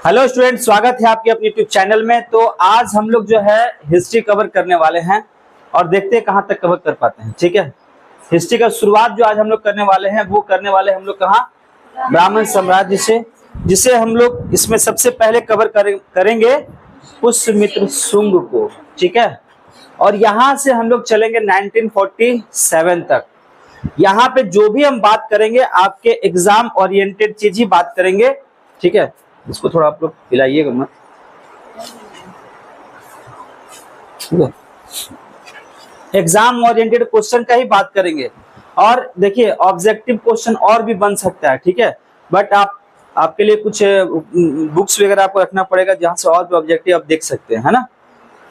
Hello student, स्वागत है आपके अपने यूट्यूब चैनल में। तो आज हम लोग जो है हिस्ट्री कवर करने वाले हैं और देखते हैं कहाँ तक कवर कर पाते हैं। ठीक है, हिस्ट्री का शुरुआत जो आज हम लोग करने वाले हैं वो करने वाले हम लोग कहाँ, ब्राह्मण साम्राज्य से, जिसे हम लोग इसमें सबसे पहले कवर करेंगे पुष्यमित्र शुंग को। ठीक है, और यहाँ से हम लोग चलेंगे 1947 तक। यहाँ पे जो भी हम बात करेंगे आपके एग्जाम ओरिएंटेड चीज ही बात करेंगे। ठीक है, इसको थोड़ा आप लोग हिलाइएगा मत। एग्जाम ओरिएंटेड क्वेश्चन का ही बात करेंगे। और देखिए ऑब्जेक्टिव क्वेश्चन और भी बन सकता है। ठीक है, बट आपके लिए कुछ बुक्स वगैरह आपको रखना पड़ेगा जहां से और भी ऑब्जेक्टिव आप देख सकते हैं, है ना।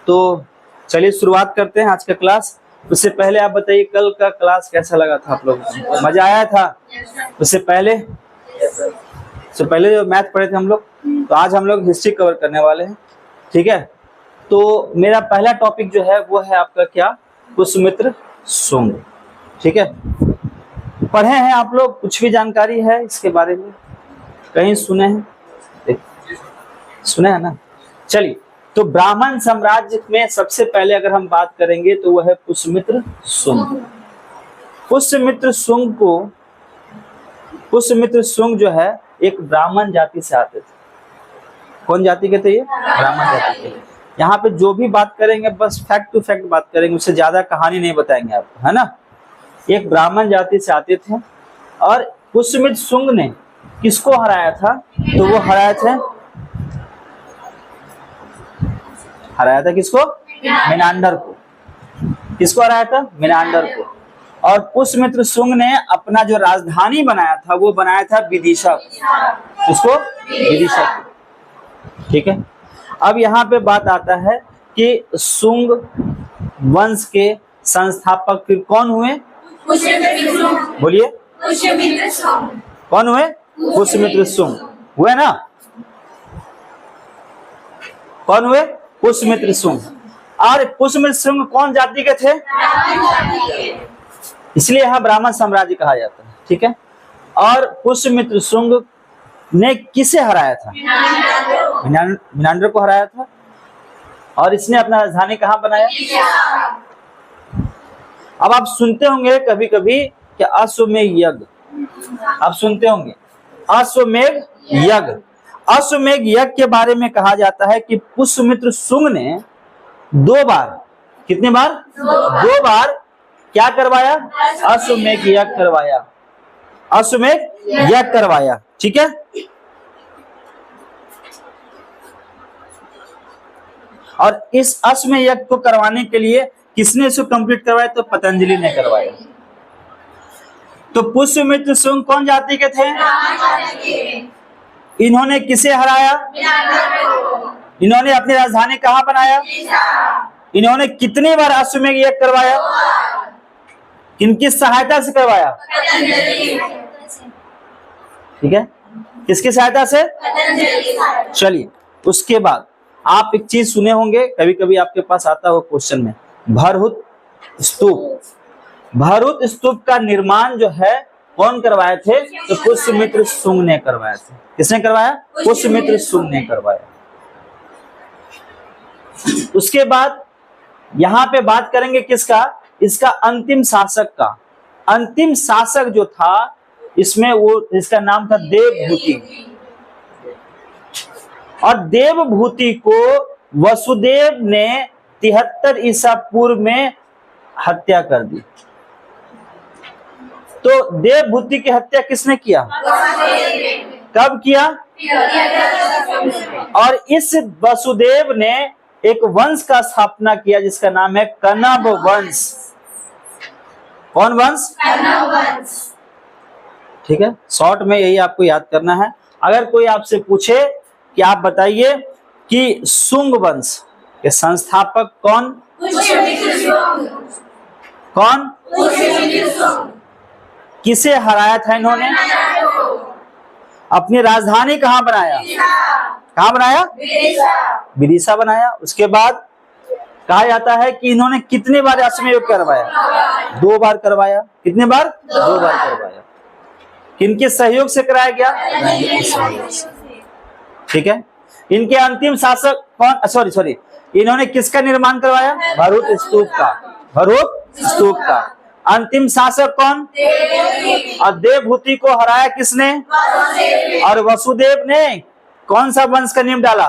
तो चलिए शुरुआत करते हैं आज का क्लास। उससे पहले आप बताइए कल का क्लास कैसा लगा था आप लोग को? मजा आया था? उससे पहले जो मैथ पढ़े थे हम लोग, तो आज हम लोग हिस्ट्री कवर करने वाले हैं। ठीक है, तो मेरा पहला टॉपिक जो है वो है आपका क्या, पुष्यमित्र शुंग। ठीक है, पढ़े हैं आप लोग? कुछ भी जानकारी है इसके बारे में? कहीं सुने हैं? सुने हैं ना। चलिए, तो ब्राह्मण साम्राज्य में सबसे पहले अगर हम बात करेंगे तो वह है पुष्यमित्र शुंग। पुष्यमित्र शुंग जो है एक ब्राह्मण जाति से आते थे। कौन जाति के थे ये? ब्राह्मण जाति के। यहाँ पे जो भी बात करेंगे बस फैक्ट टू फैक्ट बात करेंगे, उससे ज्यादा कहानी नहीं बताएंगे आपको, है ना। एक ब्राह्मण जाति से आते थे और पुष्यमित्र शुंग ने किसको हराया था? तो वो हराया था किसको? मेनांडर को। किसको हराया था? मेनांडर को। और पुष्यमित्र शुंग ने अपना जो राजधानी बनाया था वो बनाया था विदिशा। उसको विदिशा। ठीक है, अब यहाँ पे बात आता है कि शुंग वंश के संस्थापक फिर कौन हुए? बोलिए, कौन हुए? पुष्यमित्र शुंग हुए ना। कौन हुए? पुष्यमित्र शुंग। और पुष्यमित्र शुंग कौन जाति के थे? इसलिए यहाँ ब्राह्मण साम्राज्य कहा जाता है। ठीक है, और पुष्यमित्र शुंग ने किसे हराया था? मेनांडर को हराया था। और इसने अपना राजधानी कहाँ बनाया? अब आप सुनते होंगे कभी कभी कि अश्वमेध यज्ञ, आप सुनते होंगे अश्वमेध यज्ञ। अश्वमेध यज्ञ के बारे में कहा जाता है कि पुष्यमित्र शुंग ने 2 बार, कितने बार? 2 बार क्या करवाया? अश्वमेध यज्ञ करवाया। अश्वमेध यज्ञ करवाया। ठीक है, और इस अश्वमेध यज्ञ को करवाने के लिए किसने इसको कंप्लीट करवाया? तो पतंजलि ने करवाया। तो पुष्यमित्र शुंग कौन जाति के थे? इन्होंने किसे हराया? इन्होंने अपनी राजधानी कहाँ बनाया? इन्होंने कितनी बार अश्वमेध यज्ञ करवाया? किनकी सहायता से करवाया? ठीक है, किसकी सहायता से? चलिए, उसके बाद आप एक चीज सुने होंगे, कभी कभी आपके पास आता हो क्वेश्चन में, भरहुत स्तूप। भरहुत स्तूप का निर्माण जो है कौन करवाए थे? तो पुष्यमित्र शुंग ने करवाया था। किसने करवाया? पुष्यमित्र शुंग ने करवाया। उसके बाद यहाँ पे बात करेंगे किसका? इसका अंतिम शासक का। अंतिम शासक जो था इसमें वो, इसका नाम था देवभूति। और देवभूति को वसुदेव ने 73 ईसा पूर्व में हत्या कर दी। तो देवभूति की हत्या किसने किया? कब किया? और इस वसुदेव ने एक वंश का स्थापना किया जिसका नाम है कण्व वंश। कौन वंश? कण्व वंश। ठीक है, शॉर्ट में यही आपको याद करना है। अगर कोई आपसे पूछे कि आप बताइए कि शुंग वंश के संस्थापक कौन? कौन? किसे हराया था इन्होंने? अपनी राजधानी कहाँ बनाया? कहाँ बनाया? विदिशा बनाया। उसके बाद कहा जाता है कि इन्होंने कितने बार अश्वमेध यज्ञ करवाया? 2 बार करवाया। कितने बार? 2 बार करवाया। किनके सहयोग से कराया गया? ठीक है, इनके अंतिम शासक कौन, सॉरी, इन्होंने किसका निर्माण करवाया? भरूच स्तूप का। भरूच स्तूप का। अंतिम शासक कौन? और देवभूति को हराया किसने? और वसुदेव ने कौन सा वंश का नियम डाला?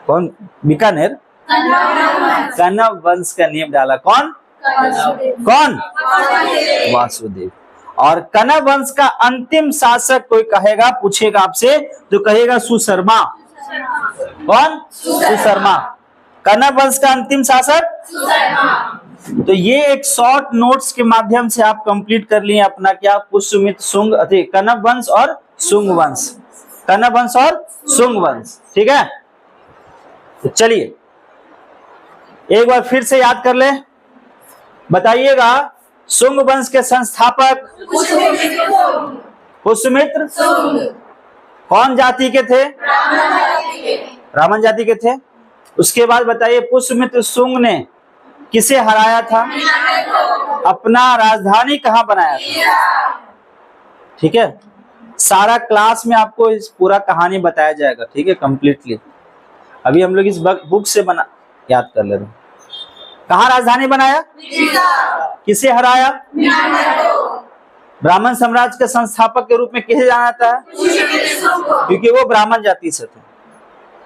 कौन? बीकानेर कण्व वंश का नियम डाला। कौन? वासुदेव। और कण्व वंश का अंतिम शासक कोई कहेगा, पूछेगा आपसे तो कहेगा सुशर्मा। कौन? सुशर्मा। कण्व वंश का अंतिम शासक। तो ये एक शॉर्ट नोट्स के माध्यम से आप कंप्लीट कर लिए अपना क्या? पुष्यमित्र शुंग कण्व वंश और शुंग वंश। कण्व वंश और शुंग वंश। ठीक है, तो चलिए एक बार फिर से याद कर ले। बताइएगा, शुंग वंश के संस्थापक पुष्यमित्र कौन जाति के थे? ब्राह्मण जाति के थे। उसके बाद बताइए, पुष्यमित्र शुंग ने किसे हराया था? अपना राजधानी कहां बनाया था? ठीक है, सारा क्लास में आपको इस पूरा कहानी बताया जाएगा। ठीक है, कंप्लीटली। अभी हम लोग इस बुक से बना याद कर ले रहे हैं। कहां राजधानी बनाया? किसे हराया? ब्राह्मण साम्राज्य के संस्थापक के रूप में किसे जाना जाता है? क्योंकि वो ब्राह्मण जाति से थे।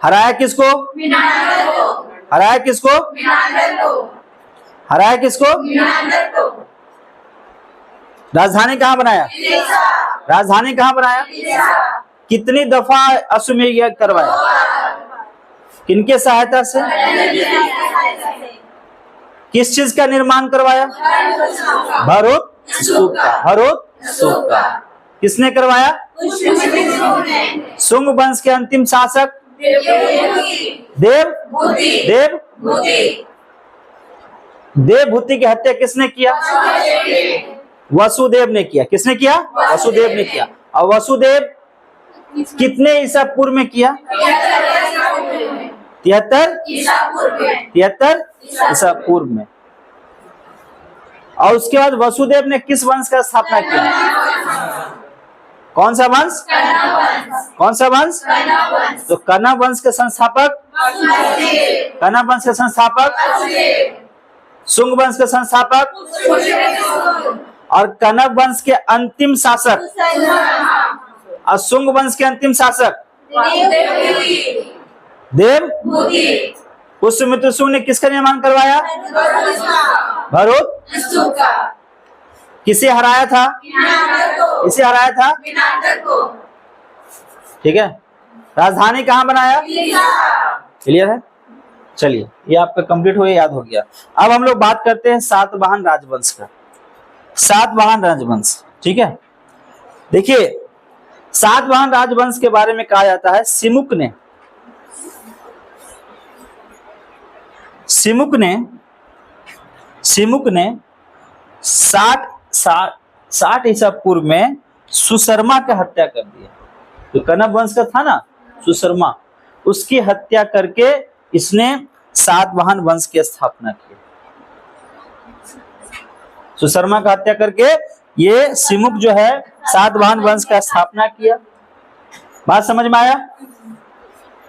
हराया किसको? हराया किसको? हराया किसको? राजधानी कहां बनाया? राजधानी कहां बनाया? कितनी दफा अश्वमेध यज्ञ करवाया? किनके सहायता से? किस चीज का निर्माण करवाया? भरूच स्तूप का। भरूच स्तूप का किसने करवाया? शुंग वंश के अंतिम शासक देवभूति की हत्या किसने किया? वसुदेव ने किया। किसने किया? वसुदेव ने किया। और वसुदेव कितने ईसा पूर्व में किया? 73 ईसा पूर्व में। और उसके बाद वसुदेव ने किस वंश का स्थापना किया? कौन सा वंश? कौन सा वंश? तो कण्व वंश के संस्थापक कण्व वंश के संस्थापक शुंग वंश के संस्थापक और कण्व वंश के अंतिम शासक और शुंग वंश के अंतिम शासक देवभूति। पुष्यमित्र शुंग ने किसका निर्माण करवाया? भरूच स्तूप का। किसे हराया था? इसे हराया था। ठीक है, राजधानी कहां बनाया? क्लियर है? चलिए, ये आपका कंप्लीट हो गया, याद हो गया। अब हम लोग बात करते हैं सातवाहन राजवंश का। सातवाहन राजवंश। ठीक है, देखिए सातवाहन राजवंश के बारे में कहा जाता है, सिमुक ने 60 ईसा पूर्व में सुशर्मा का हत्या कर दिया। तो कण्व वंश का था ना सुशर्मा, उसकी हत्या करके इसने सातवाहन वंश की स्थापना की। सुशर्मा का हत्या करके ये सिमुक जो है सातवाहन वंश का स्थापना किया। बात समझ में आया?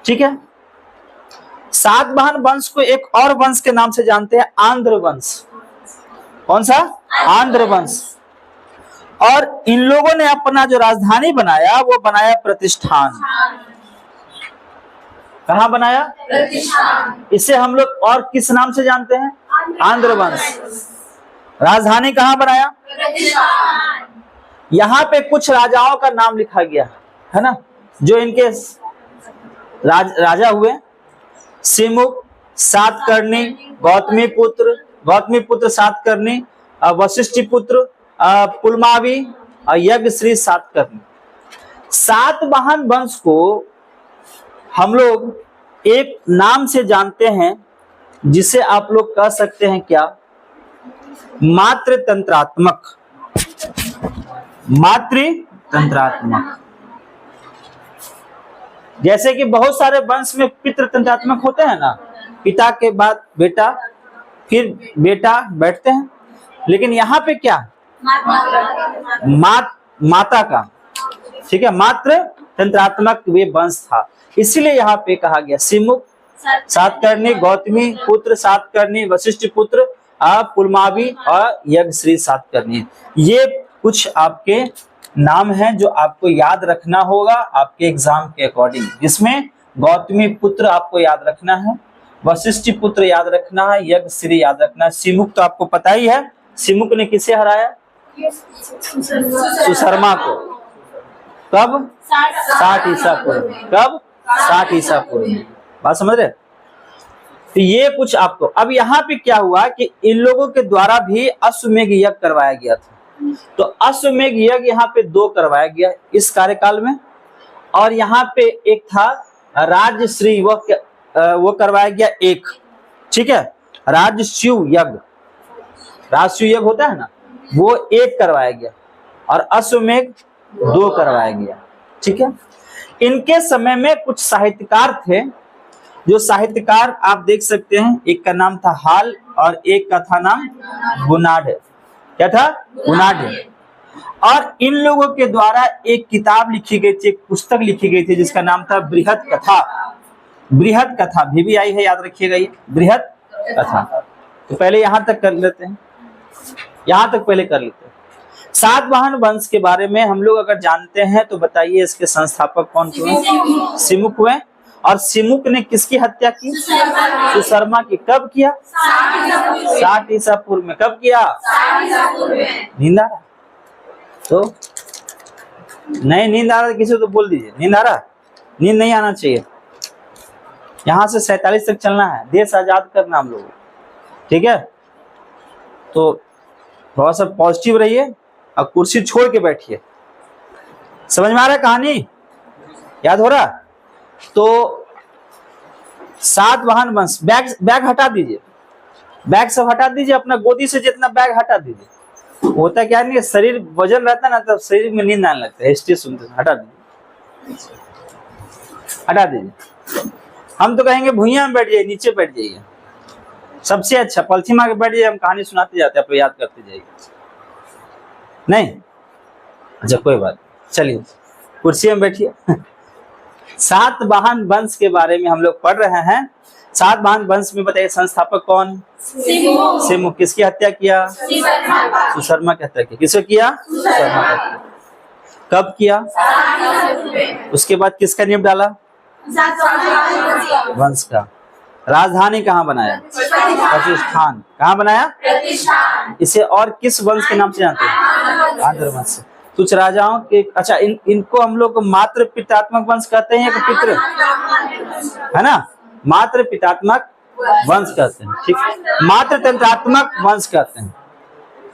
ठीक है, सातवाहन वंश को एक और वंश के नाम से जानते हैं, आंध्र वंश। कौन सा? आंध्र वंश। और इन लोगों ने अपना जो राजधानी बनाया वो बनाया प्रतिष्ठान। कहां बनाया? प्रतिष्ठान। इसे हम लोग और किस नाम से जानते हैं? आंध्र वंश। राजधानी कहां बनाया? प्रतिष्ठान। यहाँ पे कुछ राजाओं का नाम लिखा गया है ना, जो इनके राजा हुए। सिमुक, सातकर्णी, गौतमी पुत्र सातकर्णी, वशिष्ठी पुत्र पुलमावी और यज्ञश्री सातकर्णी। सातवाहन वंश को हम लोग एक नाम से जानते हैं जिसे आप लोग कह सकते हैं क्या? मातृतंत्रात्मक। मातृतंत्रात्मक। जैसे कि बहुत सारे वंश में पितृतंत्रात्मक होते हैं ना, पिता के बाद बेटा, फिर बेटा बैठते हैं, लेकिन यहाँ पे क्या? माता का। ठीक है, मातृ तंत्रात्मक वे वंश था, इसीलिए यहाँ पे कहा गया सिमुक सातकर्णी, गौतमी पुत्र सातकर्णी, वशिष्ठ पुत्र पुलमावी और यज्ञश्री सातकर्णी। ये कुछ आपके नाम हैं जो आपको याद रखना होगा आपके एग्जाम के अकॉर्डिंग, जिसमें गौतमी पुत्र आपको याद रखना है, वशिष्ठ पुत्र याद रखना है, यज्ञश्री याद रखना है। सिमुक तो आपको पता ही है, सिमुक ने किसे हराया? सुशर्मा को। कब? 60 ईसा पूर्व में। कब? 60 ईसा पूर्व में। बात समझ रहे? तो ये कुछ आपको, अब यहाँ पे क्या हुआ कि इन लोगों के द्वारा भी अश्वमेघ यज्ञ करवाया गया था। तो अश्वमेघ यज्ञ यहाँ पे 2 करवाया गया इस कार्यकाल में, और यहाँ पे एक था राजश्री, वो करवाया गया 1, ठीक है, राजस्यु यज्ञ, राजस्यु यज्ञ होता है ना, वो 1 करवाया गया, और अश्वमेघ 2 करवाया गया, ठीक है। इनके समय में कुछ साहित्यकार थे, जो साहित्यकार आप देख सकते हैं, एक का नाम था हाल और एक का था नाम गुनाढ। क्या था? गुनाढ। और इन लोगों के द्वारा एक किताब लिखी गई थी, एक पुस्तक लिखी गई थी जिसका नाम था बृहत कथा। बृहत कथा भी आई है, याद रखिएगा ये बृहत कथा। तो पहले यहां तक कर लेते हैं, यहां तक पहले कर लेते हैं। सातवाहन वंश के बारे में हम लोग अगर जानते हैं तो बताइए इसके संस्थापक कौन हुए? सिमुक हुए। और सिमुक ने किसकी हत्या की? सुशर्मा की। कब किया? 60 ईसा पूर्व में। कब किया? नींद आ रहा? तो नहीं नींद आ रहा, किसी तो बोल दीजिए नींद आ रहा। नींद नहीं आना चाहिए। यहाँ से 47 तक चलना है, देश आजाद करना हम लोग, ठीक है। तो थोड़ा सा पॉजिटिव रहिए और कुर्सी छोड़ के बैठिए। समझ में आ रहा है कहानी? याद हो रहा? तो सातवाहन वंश, बैग हटा दीजिए, बैग सब हटा दीजिए, अपना गोदी से जितना बैग हटा दीजिए। होता क्या नहीं, शरीर वजन रहता ना, तब शरीर में नींद आने लगता है। हिस्ट्री सुनते हटा दीजिए, हटा दीजिए। हम तो कहेंगे भुइयां में बैठ जाइए, नीचे बैठ जाइए, सबसे अच्छा पलथी मार के बैठ जाइए, हम कहानी सुनाते जाते हैं, आप याद करते जाइए। नहीं अच्छा कोई बात, चलिए कुर्सी में बैठिए। सातवाहन वंश के बारे में हम लोग पढ़ रहे हैं। सातवाहन वंश में बताइए संस्थापक कौन? सिमुक। किसकी हत्या किया? सुशर्मा की हत्या की। किसने किया? सुशर्मा की हत्या। कब किया? उसके बाद किसका नियम डाला? वंश का। राजधानी कहाँ बनाया? प्रतिष्ठान। कहाँ बनाया? इसे और किस वंश के नाम से जानते हैं? आंध्र वंश। कुछ राजाओं के, अच्छा इनको हम लोग मात्र पितात्मक वंश कहते हैं या पितृ, है ना? मात्र पितात्मक वंश कहते हैं, ठीक। मात्र तंत्रात्मक वंश कहते हैं,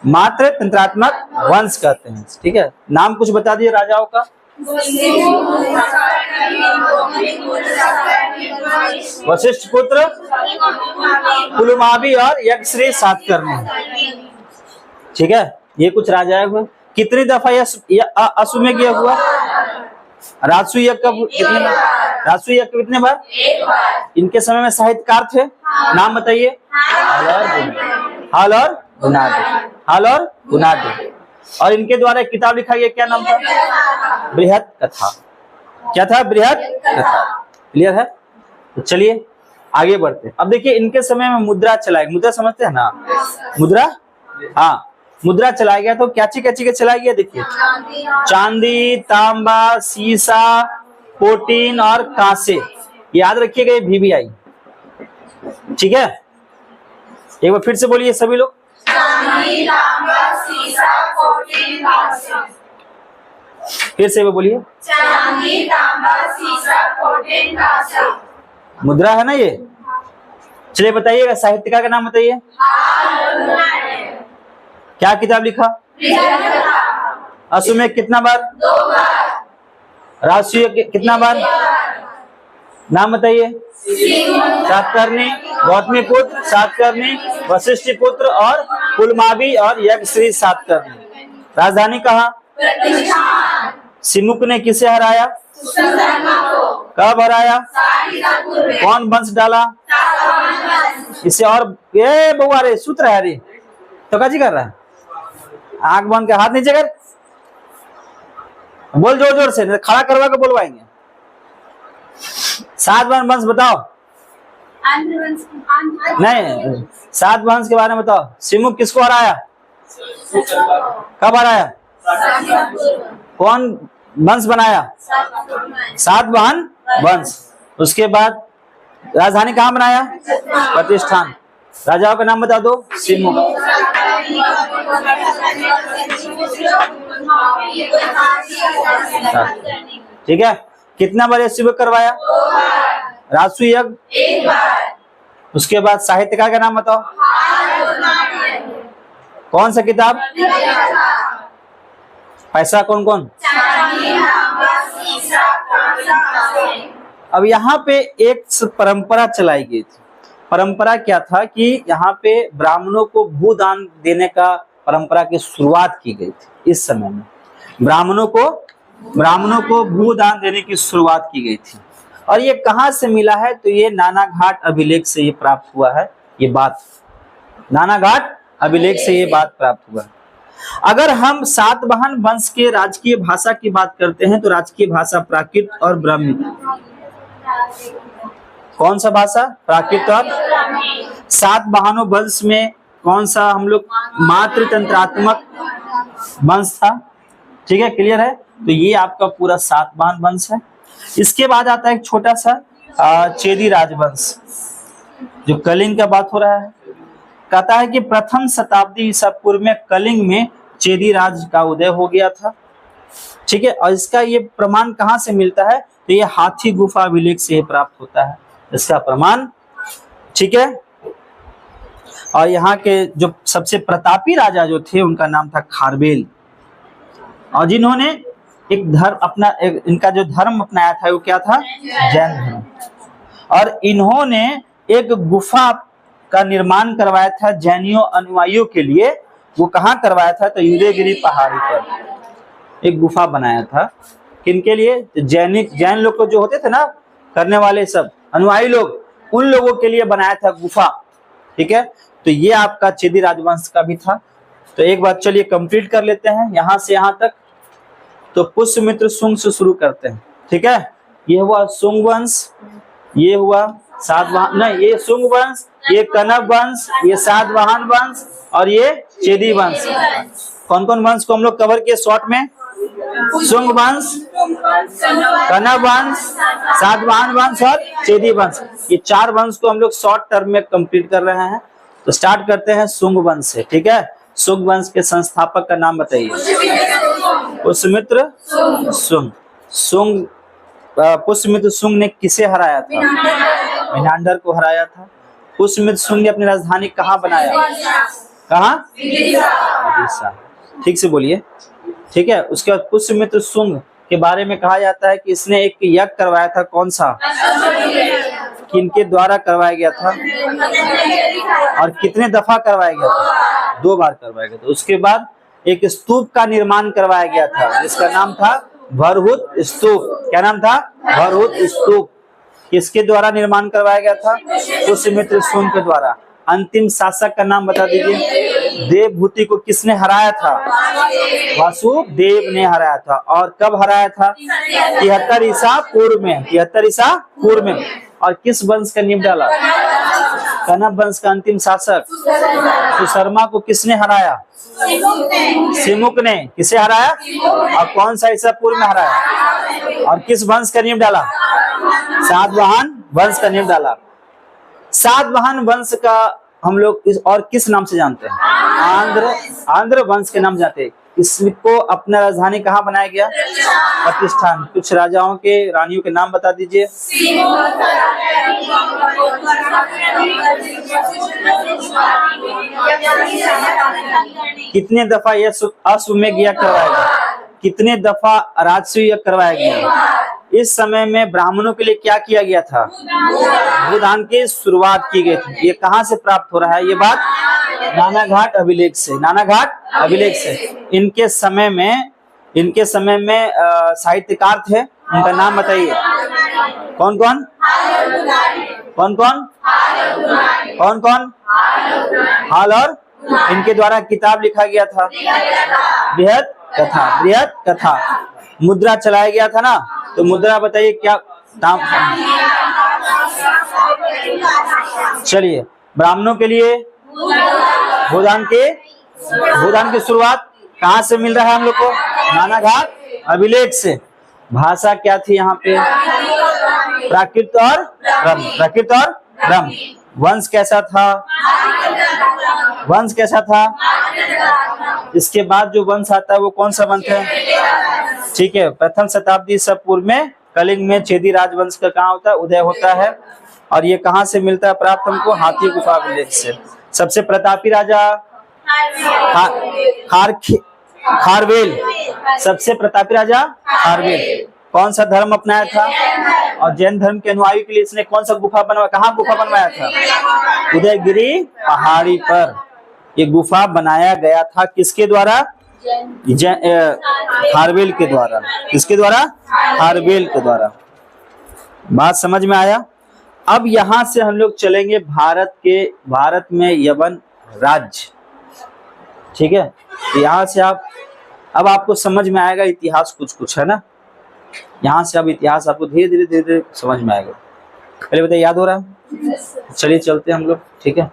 मात्र तंत्रात्मक वंश कहते हैं, ठीक है। नाम कुछ बता दिए राजाओं का। वशिष्ठ पुत्र, पुलमावी और यज्ञश्री सातकर्णी, ठीक है। ये कुछ राजा हुए। कितनी दफा अश्वमेघ यज्ञ हुआ? राजस्व यज्ञ कब? कितने बार? राजस्व यज्ञ कितने बार? 1 बार। इनके समय में साहित्यकार थे, नाम बताइए। हाल और गुनाढ। हाल और गुनाढ। और इनके द्वारा एक किताब लिखा गया, क्या नाम था? बृहत कथा। क्या था? बृहत कथा। क्लियर है? तो चलिए आगे बढ़ते हैं। अब देखिए इनके समय में मुद्रा चलाएगी। मुद्रा समझते हैं ना? मुद्रा, हाँ मुद्रा चलाया गया। तो क्या के चलाया गया? देखिए चांदी, तांबा, सीसा, कोटिन और कांसे। याद रखिएगा ये VVI, ठीक है। एक बार फिर से बोलिए सभी लोग। चांदी, तांबा, सीसा, कोटिन, कांसे। फिर से बोलिए। चांदी, तांबा, सीसा, कोटिन, कांसे। मुद्रा है ना ये। चलिए बताइएगा साहित्यकार का नाम बताइए। क्या किताब लिखा? अश्वमेघ कितना बार? 2 बार। राजस्व कितना बार? नाम बताइए। सातकर्णी, गौतमी पुत्र सातकर्णी, वशिष्ठ पुत्र और पुलमावी और यज्ञश्री सातकर्णी। राजधानी कहाँ? सिमुक ने किसे हराया? कब हराया? कौन वंश डाला? इसे और ये बउआ रे सूत्र है रे, तो काजी कर रहा है? आंख बंद के हाथ नीचे कर। बोल जोर जोर से, नहीं खड़ा करवा के बोलवाएंगे। सातवाहन वंश बताओ। नहीं, सातवाहन के बारे में बताओ। सिमुक किसको हराया, कब हराया, कौन वंश बनाया, सातवाहन वंश। उसके बाद राजधानी कहाँ बनाया, प्रतिष्ठान। राजाओं का नाम बता दो। सिमुक, ठीक है। कितना बार शिव करवाया, राजसू यज्ञ एक बार। उसके बाद साहित्यकार का नाम बताओ, कौन सा किताब, पैसा कौन कौन। अब यहाँ पे एक परंपरा चलाई गई थी। परंपरा क्या था कि यहाँ पे ब्राह्मणों को भूदान देने का परंपरा की शुरुआत की गई थी। इस समय में ब्राह्मणों को भूदान देने की शुरुआत की गई थी। और ये कहाँ से मिला है, तो ये नानाघाट अभिलेख से ये प्राप्त हुआ है। ये बात नानाघाट अभिलेख से ये बात प्राप्त हुआ है। अगर हम सातवाहन वंश के राजकीय भाषा की बात करते हैं तो राजकीय भाषा प्राकृत और ब्राह्मी। कौन सा भाषा, प्राकृत और। सातवाहनों वंश में कौन सा हम लोग मातृ तंत्रात्मक वंश था, ठीक है, क्लियर है। तो ये आपका पूरा सातवाहन वंश है। इसके बाद आता है एक छोटा सा चेदी राजवंश, जो कलिंग का बात हो रहा है। कहता है कि प्रथम शताब्दी ईसा पूर्व में कलिंग में चेदी राज का उदय हो गया था, ठीक है। और इसका ये प्रमाण कहाँ से मिलता है, तो ये हाथी गुफा अभिलेख से प्राप्त होता है इसका प्रमाण, ठीक है। और यहाँ के जो सबसे प्रतापी राजा जो थे उनका नाम था खारवेल, और जिन्होंने एक धर्म अपना इनका जो धर्म अपनाया था वो क्या था, जैन धर्म। और इन्होंने एक गुफा का निर्माण करवाया था जैनियों अनुयायियों के लिए। वो कहाँ करवाया था, तो उदयगिरी पहाड़ी पर एक गुफा बनाया था। किनके लिए, जैन लोग को जो होते थे ना करने वाले सब अनुयायी लोग, उन लोगों के लिए बनाया था गुफा, ठीक है। तो ये आपका चेदी राजवंश का भी था। तो एक बात चलिए कंप्लीट कर लेते हैं यहाँ से यहाँ तक। तो पुष्यमित्र शुंग से शुरू करते हैं, ठीक है। ये हुआ शुंग वंश, ये हुआ सातवाहन, नहीं ये शुंग वंश, ये कनब वंश, ये सातवाहन वंश और ये चेदी वंश। कौन कौन वंश को हम लोग कवर किए शॉर्ट में, शुंग वंश, कनब वंश, सातवाहन वंश और चेदी वंश। ये चार वंश को हम लोग शॉर्ट टर्म में कंप्लीट कर रहे हैं। तो स्टार्ट करते हैं शुंग वंश से, ठीक है। शुंग वंश के संस्थापक का नाम बताइए। पुष्यमित्र शुंग। पुष्यमित्र शुंग ने किसे हराया था, मेनांडर को हराया था। पुष्यमित्र शुंग ने अपनी राजधानी कहाँ बनाया, कहाँ, विदिशा, ठीक से बोलिए, ठीक है। उसके बाद पुष्यमित्र शुंग के बारे में कहा जाता है कि इसने एक यज्ञ करवाया था, कौन सा, किनके द्वारा करवाया गया था और कितने दफा करवाया गया था, 2 बार करवाया गया था। उसके बाद एक स्तूप का निर्माण करवाया गया था जिसका नाम था भरहुत स्तूप। क्या नाम था, भरहुत स्तूप। किसके द्वारा निर्माण करवाया गया था, पुष्यमित्र शुंग के द्वारा। अंतिम शासक का नाम बता दीजिए। देवभूति को किसने हराया था, वासुदेव ने हराया था। और कब हराया था, 73 ईसा पूर्व में, 73 ईसा पूर्व में। और किस वंश का नींव डाला, कनब वंश का अंतिम शासक सुशर्मा को किसने हराया, सिमुक ने। किसे हराया और कौन सा ईसा पूर्व में हराया, और किस वंश का नींव डाला, सातवाहन वंश का नींव डाला। सातवाहन वंश का हम लोग इस और किस नाम से जानते हैं, आंध्र वंश के नाम जानते हैं। इसको अपना राजधानी कहाँ बनाया गया, प्रतिष्ठान। कुछ राजाओं के, रानियों के नाम बता दीजिए। कितने दफा यह अश्वमेध यज्ञ करवाया गया, कितने दफा राजसूय यज्ञ करवाया गया। इस समय में ब्राह्मणों के लिए क्या किया गया था, भूदान की शुरुआत की गई थी। ये कहाँ से प्राप्त हो रहा है, ये बात नानाघाट अभिलेख से, नानाघाट अभिलेख से। इनके समय में साहित्यकार थे, उनका नाम बताइए। कौन कौन, कौन कौन, कौन कौन, हाल और इनके द्वारा किताब लिखा गया था, बृहद कथा, बृहद कथा। मुद्रा चलाया गया था ना, तो मुद्रा बताइए क्या दाम। चलिए, ब्राह्मणों के लिए भूदान की शुरुआत कहाँ से मिल रहा है हम लोग को? नानाघाट अभिलेख से। भाषा क्या थी यहाँ पे? प्राकृत और ब्रह्म। वंश कैसा था? इसके बाद जो वंश आता है वो कौन सा वंश है? ठीक है, प्रथम शताब्दी ईसा पूर्व में कलिंग में चेदी राजवंश का कहाँ होता है? उदय होता है। और ये कहाँ से मिलता है प्राप्त हमको? हाथी गुफा अभिलेख से। सबसे प्रतापी राजा खारवेल। सबसे प्रतापी राजा खारवेल कौन सा धर्म अपनाया था? और जैन धर्म के अनुयायी के लिए इसने कौन सा गुफा बनवाया? कहाँ गुफा बनवाया था? उदयगिरी पहाड़ी पर ये गुफा बनाया गया था। किसके द्वारा? खारवेल के द्वारा। किसके द्वारा? खारवेल के द्वारा। बात समझ में आया? अब यहां से हम लोग चलेंगे भारत में यवन राज्य। ठीक है, यहाँ से अब आपको समझ में आएगा इतिहास कुछ है ना। यहाँ से अब इतिहास आपको धीरे धीरे समझ में आएगा। पहले बताइए, याद हो रहा है? चलिए चलते हैं हम लोग। ठीक है।